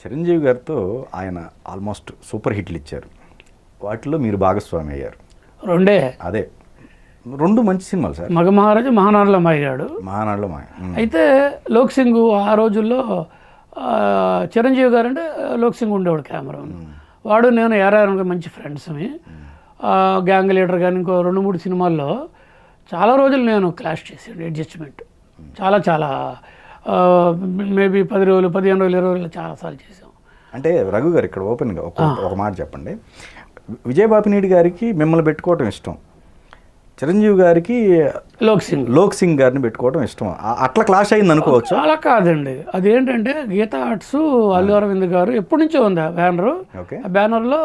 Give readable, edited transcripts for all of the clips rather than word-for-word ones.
చిరంజీవి గారితో ఆయన almost super హిట్లు ఇచ్చారు. వాటిలో మీరు భాగస్వామి అయ్యారు. రెండే. అదే 2 మంచి సినిమాలు సార్. మగమహారాజు, మహానాడులో మాయగాడు. మహానాడులో మాయ. అయితే లోక్ సింగ్ ఆ రోజుల్లో చిరంజీవి గారు అంటే లోక్ సింగ్ ఉండేవాడు కెమెరా. వాడు నేను ఏరారు మంచి ఫ్రెండ్స్ని. గ్యాంగ్ లీడర్ కానీ ఇంకో 2-3 సినిమాల్లో చాలా రోజులు నేను క్లాష్ చేసాను. అడ్జస్ట్మెంట్ చాలా మేబీ 10 రోజులు, 15 రోజులు, 20 రోజులు చాలాసార్లు చేసాం. అంటే రఘు గారు ఇక్కడ ఓపెన్గా ఒక మాట చెప్పండి. విజయబాపినేడి గారికి మిమ్మల్ని పెట్టుకోవటం ఇష్టం, చిరంజీవి గారికి లోక్ సింగ్ గారిని పెట్టుకోవడం ఇష్టం. అట్లా క్లాష్ అయింది అనుకోవచ్చు. అలా కాదండి. అదేంటంటే గీతా ఆర్ట్స్ అల్లు అరవింద్ గారు ఎప్పటి నుంచో ఉంది ఆ బ్యానరు. ఆ బ్యానర్లో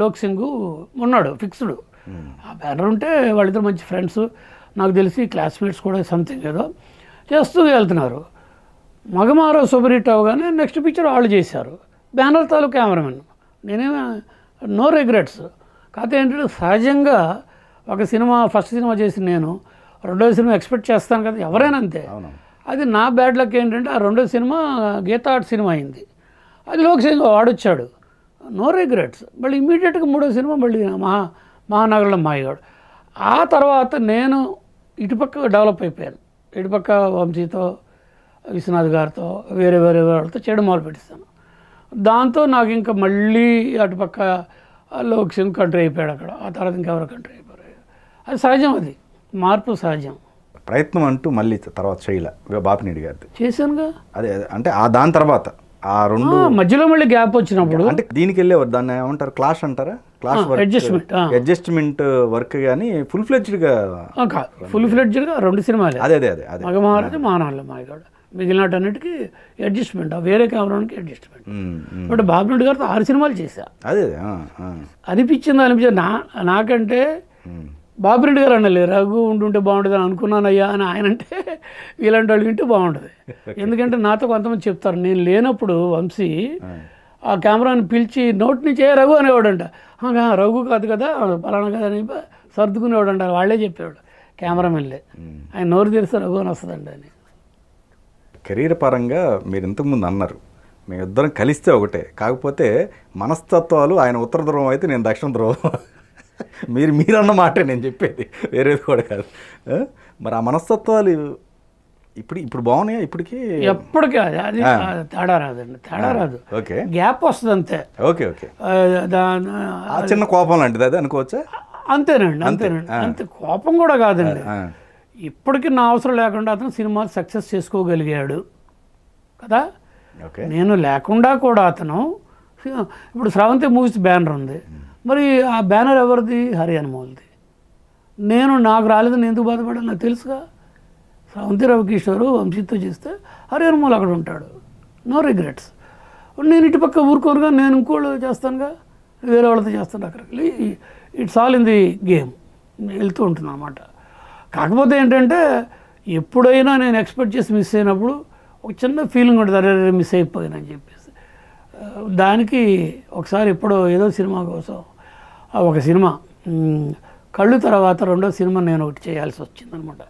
లోక్ సింగ్ ఉన్నాడు ఫిక్స్డ్. ఆ బ్యానర్ ఉంటే వాళ్ళిద్దరు మంచి ఫ్రెండ్స్, నాకు తెలిసి క్లాస్మేట్స్ కూడా సంథింగ్ ఏదో చేస్తూ వెళ్తున్నారు. మగమారో సూపర్ హిట్ అవగానే నెక్స్ట్ పిక్చర్ వాళ్ళు చేశారు. బ్యానర్ తాలూకు కెమెరామెన్. నేనేమో నో రిగ్రెట్స్. కాకపోతే ఏంటంటే సహజంగా ఒక సినిమా ఫస్ట్ సినిమా చేసి నేను రెండో సినిమా ఎక్స్పెక్ట్ చేస్తాను కదా, ఎవరైనా అంతే. అది నా బ్యాడ్ లక్ ఏంటంటే ఆ రెండో సినిమా గీతా ఆర్ట్ సినిమా అయింది. అది లోక్ సింగ్ వాడొచ్చాడు. No regrets. మళ్ళీ ఇమీడియట్గా మూడో సినిమా మళ్ళీ మహానగరంలో మాయగాడు. ఆ తర్వాత నేను ఇటుపక్క డెవలప్ అయిపోయాను. ఇటుపక్క వంశీతో, విశ్వనాథ్ గారితో, వేరే వాళ్ళతో చేయడం మొదలు పెట్టిస్తాను. దాంతో నాకు ఇంకా మళ్ళీ అటుపక్క లోక్ సింగ్ కంట్రీ అయిపోయాడు అక్కడ. ఆ తర్వాత ఇంకెవరో కంట్రీ అయిపోయారు. అది సహజం, అది మార్పు సహజం. ప్రయత్నం అంటూ మళ్ళీ తర్వాత చేయలే బాపినేడి గారితో? చేశానుగా. అదే అంటే దాని తర్వాత ఆ 2 మధ్యలో మళ్ళీ గ్యాప్ వచ్చినప్పుడు అంటే దీనికి వెళ్ళేవారు. దాన్ని ఏమంటారు, క్లాష్ అంటారా? Clash adjustment work. కానీ ఫుల్ ఫ్లెడ్జ్డ్గా 2 సినిమాలు. అదే మగమహారాజు, మహానాడులో మాయగాడు. మిగిలినటన్నిటికీ అడ్జస్ట్మెంట్, వేరే కెమెరాకి అడ్జస్ట్మెంట్. బట్ బాపినేడి గారితో 6 సినిమాలు చేశా. అదే అనిపించింది. నాకంటే బాపినేడి గారు అనలే, రఘు ఉంటుంటే బాగుంటుంది అని అనుకున్నానయ్యా అని ఆయన అంటే, ఇలాంటి వాళ్ళు వింటే బాగుంటుంది. ఎందుకంటే నాతో కొంతమంది చెప్తారు, నేను లేనప్పుడు వంశీ ఆ కెమెరాని పిలిచి నోటి నుంచి రఘు అనేవాడంట. రఘు కాదు కదా, పలానా కదా అని సర్దుకునేవాడంట. వాళ్ళే చెప్పేవాడు కెమెరామెన్లే, ఆయన నోరు తెరిస్తే రఘు అని వస్తుందండి అని. కెరీర్ పరంగా మీరు ఇంతకుముందు అన్నారు మేమిద్దరం కలిస్తే ఒకటే, కాకపోతే మనస్తత్వాలు ఆయన ఉత్తర ధ్రువం అయితే నేను దక్షిణ ధ్రువం. మీరన్న మాటే నేను చెప్పేది, వేరేది కూడా కాదు. మరి ఆ మనస్తత్వాలు ఇప్పుడు బాగున్నాయా? ఇప్పటికీ అది తేడా రాదండి, తేడా రాదు. ఓకే, గ్యాప్ వస్తుంది అంతే. ఓకే చిన్న కోపం లాంటిది అది అనుకోవచ్చా? అంతేనండి. అంతే, కోపం కూడా కాదండి. ఇప్పటికీ నా అవసరం లేకుండా అతను సినిమాలు సక్సెస్ చేసుకోగలిగాడు కదా. నేను లేకుండా కూడా అతను ఇప్పుడు స్రవంతి మూవీస్ బ్యానర్ ఉంది. మరి ఆ బ్యానర్ ఎవరిది? హరి అనుమోల్ది. నాకు రాలేదని ఎందుకు బాధపడాలి? నాకు తెలుసుగా. స్రవంతి రవికిషోరు వంశీతో చేస్తే హరి అనుమోల్ అక్కడ ఉంటాడు. No regrets. నేను ఇటుపక్క ఊరుకోనుగా, నేను ఇంకోళ్ళు చేస్తానుగా, వేరే వాళ్ళతో చేస్తాను. అక్కడికి it's all in the game వెళ్తూ ఉంటుంది అన్నమాట. కాకపోతే ఏంటంటే ఎప్పుడైనా నేను ఎక్స్పెక్ట్ చేసి మిస్ అయినప్పుడు ఒక చిన్న ఫీలింగ్ ఉంటుంది, అరే మిస్ అయిపోయాను అని చెప్పేసి. దానికి ఒకసారి ఎప్పుడో ఏదో సినిమా కోసం ఒక సినిమా కళ్ళు తర్వాత రెండో సినిమా నేను ఒకటి చేయాల్సి వచ్చిందనమాట.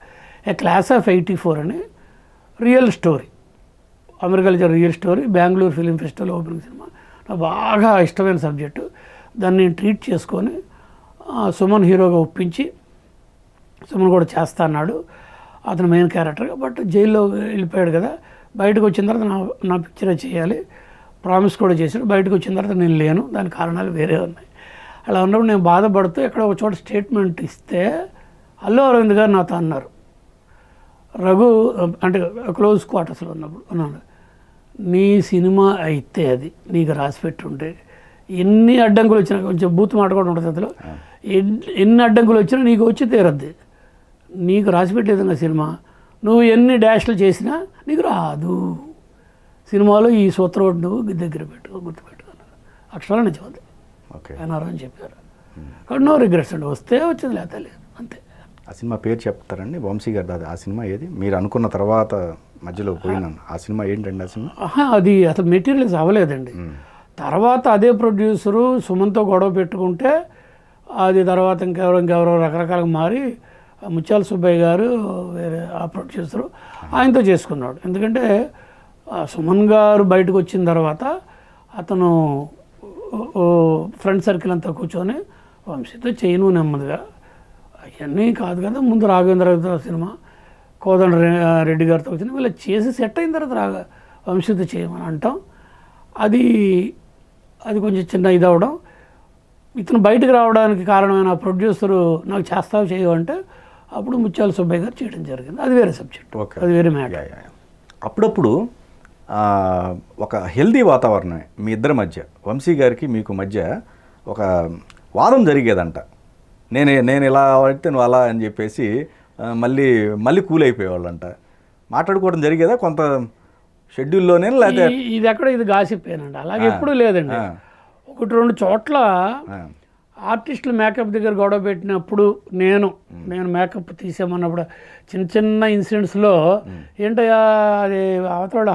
ఏ క్లాస్ ఆఫ్ 84 అని రియల్ స్టోరీ, అమెరికల్చర్ real story, Bengaluru film festival opening cinema. నాకు బాగా ఇష్టమైన సబ్జెక్టు. దాన్ని నేను ట్రీట్ చేసుకొని సుమన్ హీరోగా ఒప్పించి, సుమన్ కూడా చేస్తా అన్నాడు, అతను మెయిన్ క్యారెక్టర్గా. బట్ జైల్లో వెళ్ళిపోయాడు కదా, బయటకు వచ్చిన తర్వాత నా పిక్చరే చేయాలి ప్రామిస్ కూడా చేశాడు. బయటకు వచ్చిన తర్వాత నేను లేను, దాని కారణాలు వేరే ఉన్నాయి. అలా ఉన్నప్పుడు నేను బాధపడుతూ ఎక్కడ ఒక చోట స్టేట్మెంట్ ఇస్తే అల్లు అరవింద్ గారు నాతో అన్నారు, రఘు అంటే క్లోజ్ క్వార్టర్స్లో ఉన్నప్పుడు అన్నాను, నీ సినిమా అయితే అది నీకు రాసి పెట్టుంటే ఎన్ని అడ్డంకులు వచ్చినా, కొంచెం బూత్ మాట కూడా ఉంటుంది అందులో, ఎన్ని అడ్డంకులు వచ్చినా నీకు వచ్చి తీరద్ది. నీకు రాసి పెట్టేది నా సినిమా, నువ్వు ఎన్ని డాష్లు చేసినా నీకు రాదు. సినిమాలో ఈ సూత్రం నువ్వు దగ్గర పెట్టు, గుర్తుపెట్టు అన్నారు. అక్షరాలు నిజమంది అన్నారు అని చెప్పారు. కాబట్టి నో రిగ్రెట్స్ అండి, వస్తే వచ్చింది లేకపోతే లేదు, అంతే. ఆ సినిమా పేరు చెప్తారండి వంశీ గారు? అది ఆ సినిమా ఏది మీరు అనుకున్న తర్వాత మధ్యలో పోయినాను, ఆ సినిమా ఏంటండి? ఆ సినిమా అది అసలు మెటీరియల్స్ అవ్వలేదండి. తర్వాత అదే ప్రొడ్యూసరు సుమన్తో గొడవ పెట్టుకుంటే అది తర్వాత ఇంకెవరో రకరకాలుగా మారి ముత్యాల సుబ్బయ్య గారు వేరే ఆ ప్రొడ్యూసరు ఆయనతో చేసుకున్నాడు. ఎందుకంటే సుమన్ గారు బయటకు వచ్చిన తర్వాత అతను ఫ్రెండ్ సర్కిల్ అంతా కూర్చొని వంశీతో చేయను నెమ్మదిగా, అవన్నీ కాదు కదా, ముందు రాఘవేంద్ర సినిమా కోదండ రెడ్డి గారితో వచ్చిన వీళ్ళు చేసి సెట్ అయిన తర్వాత వంశీతో చేయమని అంటాం. అది కొంచెం చిన్న ఇది అవ్వడం, ఇతను బయటకు రావడానికి కారణమైన ప్రొడ్యూసరు నాకు చేస్తావు చేయవు అంటే అప్పుడు ముత్యాల సుబ్బయ్య గారు చేయడం జరిగింది. అది వేరే సబ్జెక్ట్, అది వేరే మ్యాటర్. అప్పుడప్పుడు ఒక హెల్దీ వాతావరణం మీ ఇద్దరి మధ్య, వంశీ గారికి మీకు మధ్య ఒక వాదం జరిగేదంట. నేను ఇలా అయితే నువ్వు అలా అని చెప్పేసి మళ్ళీ కూల్ అయిపోయేవాళ్ళంట. మాట్లాడుకోవడం జరిగేదా కొంత షెడ్యూల్లోనే? లేదా ఇది ఎక్కడ ఇది గాసిపోయానండి, అలాగే ఎప్పుడూ లేదండి. 1-2 చోట్ల ఆర్టిస్టులు మేకప్ దగ్గర గొడవ పెట్టినప్పుడు నేను మేకప్ తీసామన్నప్పుడు చిన్న ఇన్సిడెంట్స్లో ఏంటయ్యా అది అవతల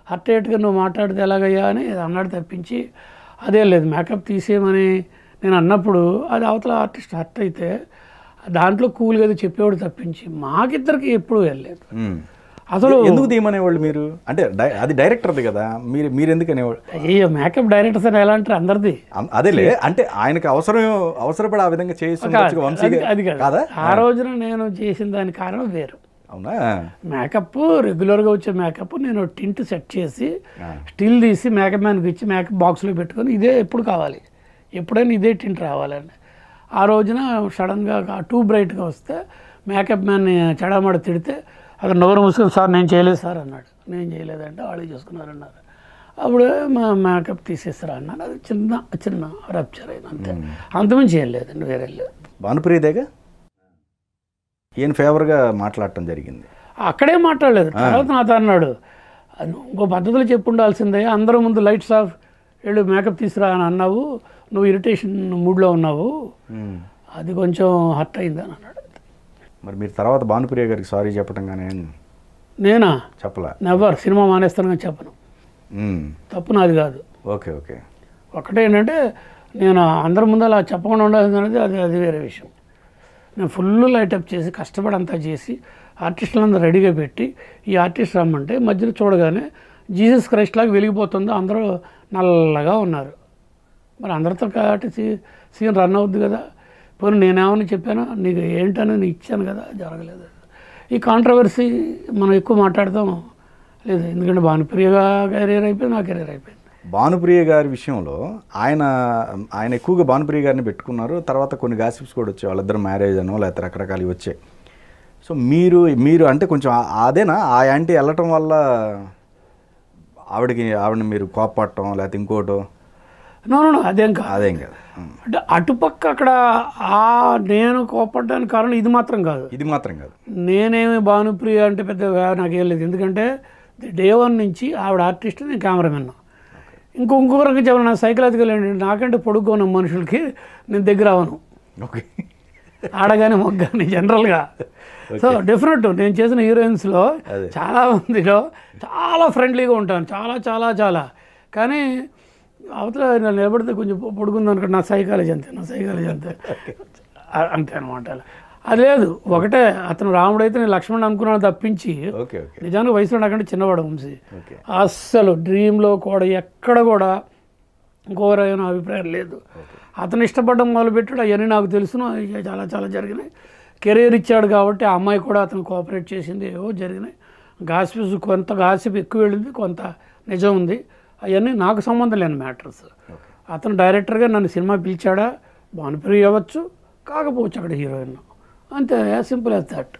హర్ట్ అయ్యేట్టుగా నువ్వు మాట్లాడితే ఎలాగయ్యా అని అన్నాడు తప్పించి అదే లేదు. మేకప్ తీసేయమని నేను అన్నప్పుడు అది అవతల ఆర్టిస్ట్ హర్ట్ అయితే దాంట్లో కూల్గా చెప్పేవాడు తప్పించి మాకిద్దరికి ఎప్పుడూ వెళ్ళలేదు. అసలు ఎందుకు తీయమనేవాళ్ళు మీరు? అంటే అది డైరెక్టర్ది కదా, మీరు ఎందుకు అనేవాళ్ళు? అయ్యో మేకప్ డైరెక్టర్స్ అని ఎలా అంటారు అందరిది. అదేలే, అంటే ఆయనకి అవసరపడి ఆ విధంగా చేసి అది కాదా. ఆ రోజున నేను చేసిన దాని కారణం వేరు. అవునా? మేకప్ రెగ్యులర్గా వచ్చే మేకప్ నేను టింట్ సెట్ చేసి స్టిల్ తీసి మేకప్ మ్యాన్కి ఇచ్చి మేకప్ బాక్స్లో పెట్టుకొని ఇదే ఎప్పుడు కావాలి, ఎప్పుడైనా ఇదే టింట్ రావాలని. ఆ రోజున సడన్గా టూ బ్రైట్గా వస్తే మేకప్ మ్యాన్ని చెడామడ తిడితే అతను నోరు మూసుకొని సార్ నేను చేయలేదు సార్ అన్నాడు. నేను చేయలేదంటే వాళ్ళు చూసుకున్నారన్నారు. అప్పుడు మా మేకప్ తీసేస్తారా అన్నారు. అది చిన్న రప్చర్ అయింది అంతే, అంతమంది చేయలేదండి, వేరే లేదు. భానుప్రియదేగా ఈయన ఫేవర్గా మాట్లాడటం జరిగింది. అక్కడే మాట్లాడలేదు. తర్వాత నాతో అన్నాడు ఇంకో పద్ధతిలో చెప్పు ఉండాల్సిందే, అందరూ ముందు లైట్స్ ఆఫ్ వెళ్ళు మేకప్ తీసుకురా అని అన్నావు, నువ్వు ఇరిటేషన్ మూడ్లో ఉన్నావు, అది కొంచెం హర్ట్ అయింది అని అన్నాడు. మరి మీరు తర్వాత భానుప్రియ గారికి సారీ చెప్పడం కానీ? నేనా చెప్పలే, నెవర్. సినిమా మానేస్తాను కానీ చెప్పను, తప్పు నాది కాదు. Okay okay. ఒకటే ఏంటంటే నేను అందరి ముందు అలా చెప్పకుండా ఉండాల్సింది అనేది అది వేరే విషయం. నేను ఫుల్ లైటప్ చేసి కష్టపడి అంతా చేసి ఆర్టిస్టులందరూ రెడీగా పెట్టి ఈ ఆర్టిస్ట్ రమ్మంటే మధ్యలో చూడగానే జీసస్ క్రైస్ట్ లాగా వెలిగిపోతుందో అందరూ నల్లగా ఉన్నారు. మరి అందరితో కాబట్టి సీన్ రన్ అవుద్ది కదా. పోనీ నేనేమని చెప్పాను, నీకు ఏంటని నేను ఇచ్చాను కదా, జరగలేదు. ఈ కాంట్రవర్సీ మనం ఎక్కువ మాట్లాడతాం లేదు, ఎందుకంటే భానుప్రియ కెరీర్ అయిపోయింది, నా కెరీర్ అయిపోయింది. భానుప్రియ గారి విషయంలో ఆయన ఎక్కువగా భానుప్రియ గారిని పెట్టుకున్నారు. తర్వాత కొన్ని గాసిప్స్ కూడా వచ్చాయి, వాళ్ళిద్దరు మ్యారేజ్ అనో లేకపోతే రకరకాలు వచ్చాయి. సో మీరు అంటే కొంచెం అదేనా ఆ యాంటీ వెళ్ళటం వల్ల ఆవిడని మీరు కోపడటం లేకపోతే ఇంకోటో? నో అదేం కాదు. అంటే అటుపక్క అక్కడ నేను కోపడ్డానికి కారణం ఇది మాత్రం కాదు. నేనేమి భానుప్రియ అంటే పెద్ద నాకేం లేదు, ఎందుకంటే డే 1 నుంచి ఆవిడ ఆర్టిస్ట్, నేను కెమెరామెన్. ఇంకొకరికి చెప్పాను, నా సైకలాజికల్ ఏంటంటే నాకంటే పొడుగ్గా ఉన్న మనుషులకి నేను దగ్గర అవను, ఆడగానే మొగ్గాని జనరల్గా. సో డెఫినెట్ నేను చేసిన హీరోయిన్స్లో చాలా మందిలో చాలా ఫ్రెండ్లీగా ఉంటాను, చాలా చాలా చాలా. కానీ అవతల నేను నిలబడితే కొంచెం పొడుగుంది అనుకో, నా సైకాలజీ అంతే అంతే అనమాట. అది లేదు, ఒకటే అతను రాముడు అయితే నేను లక్ష్మణుడు అనుకున్నాను తప్పించి నిజానికి వయసులో నాకంటే చిన్నవాడు వంశీ. అస్సలు డ్రీమ్లో కూడా ఎక్కడ కూడా ఇంకోరైనా అభిప్రాయం లేదు. అతను ఇష్టపడడం మొదలుపెట్టాడు, అవన్నీ నాకు తెలుసును, చాలా చాలా జరిగినాయి. కెరీర్ ఇచ్చాడు కాబట్టి ఆ అమ్మాయి కూడా అతను కోఆపరేట్ చేసింది, ఏవో జరిగినాయి. గాసిప్స్ కొంత గాసిప్ ఎక్కువ వెళ్ళింది, కొంత నిజం ఉంది. అవన్నీ నాకు సంబంధం లేని మ్యాటర్స్. అతను డైరెక్టర్గా నన్ను సినిమా పిలిచాడా, భానుప్రియ అవ్వచ్చు, కాకపోవచ్చు అక్కడ హీరోయిన్, అంతే, యాజ్ సింపుల్ యాజ్ దట్.